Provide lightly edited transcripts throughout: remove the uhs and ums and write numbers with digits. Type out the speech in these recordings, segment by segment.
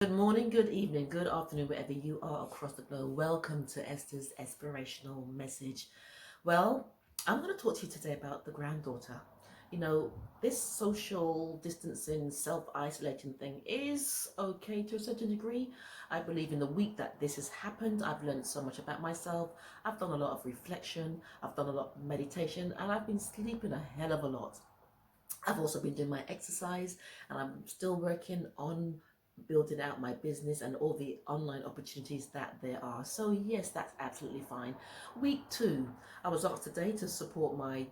Good morning, good evening, good afternoon, wherever you are across the globe. Welcome to Esther's Espirational Message. Well, I'm going to talk to you today about the granddaughter. You know, this social distancing, self isolating thing is okay to a certain degree. I believe in the week that this has happened, I've learned so much about myself. I've done a lot of reflection, I've done a lot of meditation, and I've been sleeping a hell of a lot. I've also been doing my exercise and I'm still working on building out my business and all the online opportunities that there are. So yes, that's absolutely fine. Week two, I was asked today to support my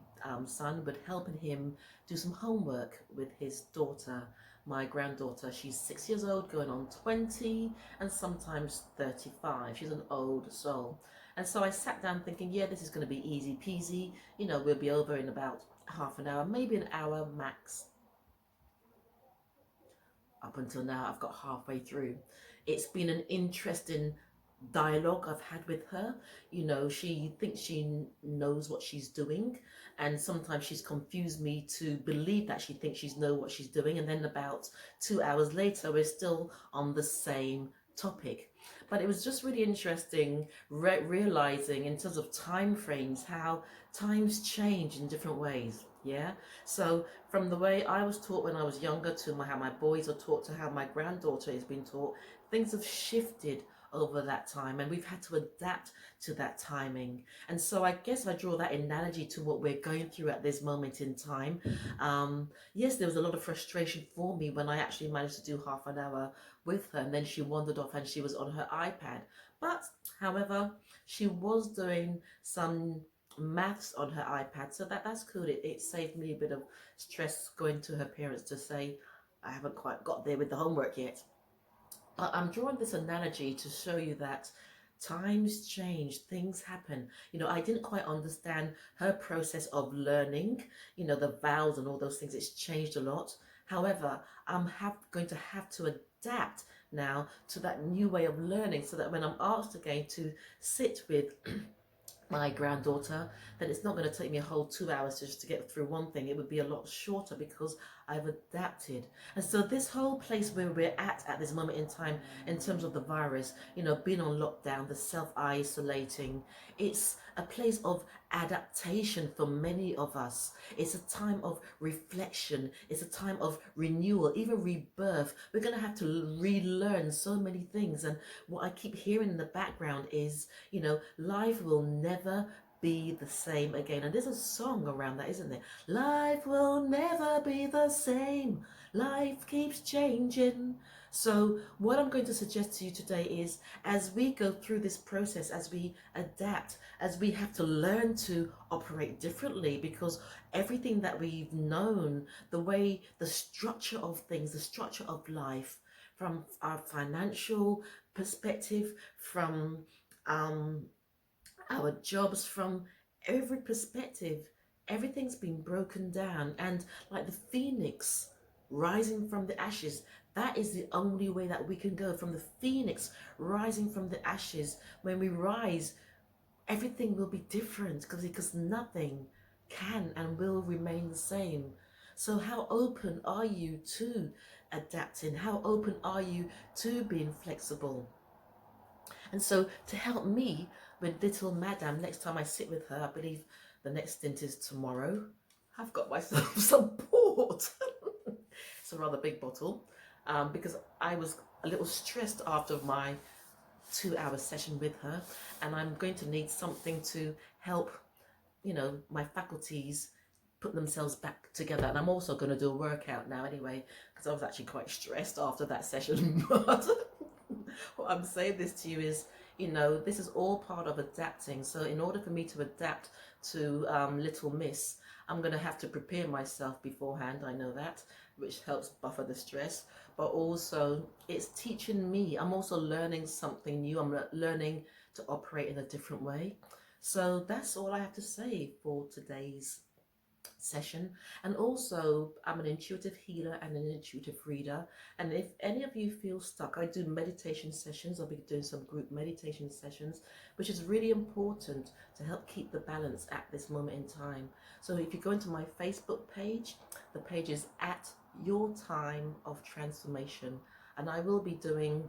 son with helping him do some homework with his daughter, my granddaughter. She's 6 years old, going on 20 and sometimes 35. She's an old soul. And so I sat down thinking, yeah, this is going to be easy peasy. We'll be over in about half an hour, maybe an hour max. Up until now, I've got halfway through. It's been an interesting dialogue I've had with her. She thinks she knows what she's doing, and sometimes she's confused me to believe that she thinks she's know what she's doing, and then about 2 hours later, we're still on the same topic. But it was just really interesting realizing in terms of time frames how times change in different ways. Yeah. So from the way I was taught when I was younger to how my boys are taught to how my granddaughter is being taught, things have shifted over that time, and we've had to adapt to that timing. And so I guess I draw that analogy to what we're going through at this moment in time. Yes, there was a lot of frustration for me when I actually managed to do half an hour with her, and then she wandered off and she was on her iPad. But however, she was doing some maths on her iPad, so that's cool. It saved me a bit of stress going to her parents to say I haven't quite got there with the homework yet. But I'm drawing this analogy to show you that times change, things happen. I didn't quite understand her process of learning, the vowels and all those things. It's changed a lot. However, going to have to adapt now to that new way of learning so that when I'm asked again to sit with my granddaughter, then it's not going to take me a whole 2 hours just to get through one thing. It would be a lot shorter because I've adapted. And so this whole place where we're at this moment in time, in terms of the virus, being on lockdown, the self-isolating, it's a place of adaptation for many of us. It's a time of reflection. It's a time of renewal, even rebirth. We're going to have to relearn so many things. And what I keep hearing in the background is, life will never be the same again. And there's a song around that, isn't there? Life will never be the same. Life keeps changing. So what I'm going to suggest to you today is, as we go through this process, as we adapt, as we have to learn to operate differently, because everything that we've known, the way, the structure of things, the structure of life, from our financial perspective, from our jobs, from every perspective, everything's been broken down. And like the phoenix rising from the ashes, that is the only way that we can go, from the phoenix rising from the ashes. When we rise, everything will be different because nothing can and will remain the same. So how open are you to adapting? How open are you to being flexible? And so to help me with little Madame, next time I sit with her, I believe the next stint is tomorrow, I've got myself some port. It's a rather big bottle, because I was a little stressed after my 2 hour session with her, and I'm going to need something to help, my faculties put themselves back together. And I'm also going to do a workout now anyway, because I was actually quite stressed after that session. But what I'm saying this to you is, this is all part of adapting. So in order for me to adapt to Little Miss, I'm going to have to prepare myself beforehand. I know that, which helps buffer the stress. But also, it's teaching me. I'm also learning something new. I'm learning to operate in a different way. So that's all I have to say for today's session. And also, I'm an intuitive healer and an intuitive reader, and if any of you feel stuck, I do meditation sessions. I'll be doing some group meditation sessions, which is really important to help keep the balance at this moment in time. So if you go into my Facebook page, the page is at Your Time of Transformation. And I will be doing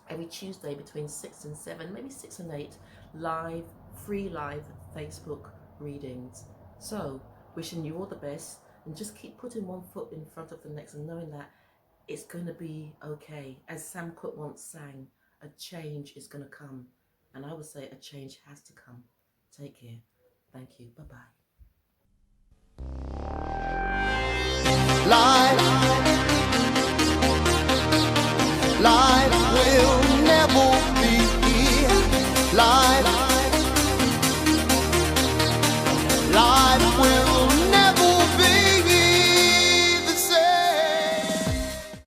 every Tuesday between 6 and 7, maybe 6 and 8, live, free live Facebook readings. So, wishing you all the best, and just keep putting one foot in front of the next and knowing that it's going to be okay. As Sam Cooke once sang, a change is going to come. And I would say a change has to come. Take care. Thank you. Bye-bye. Life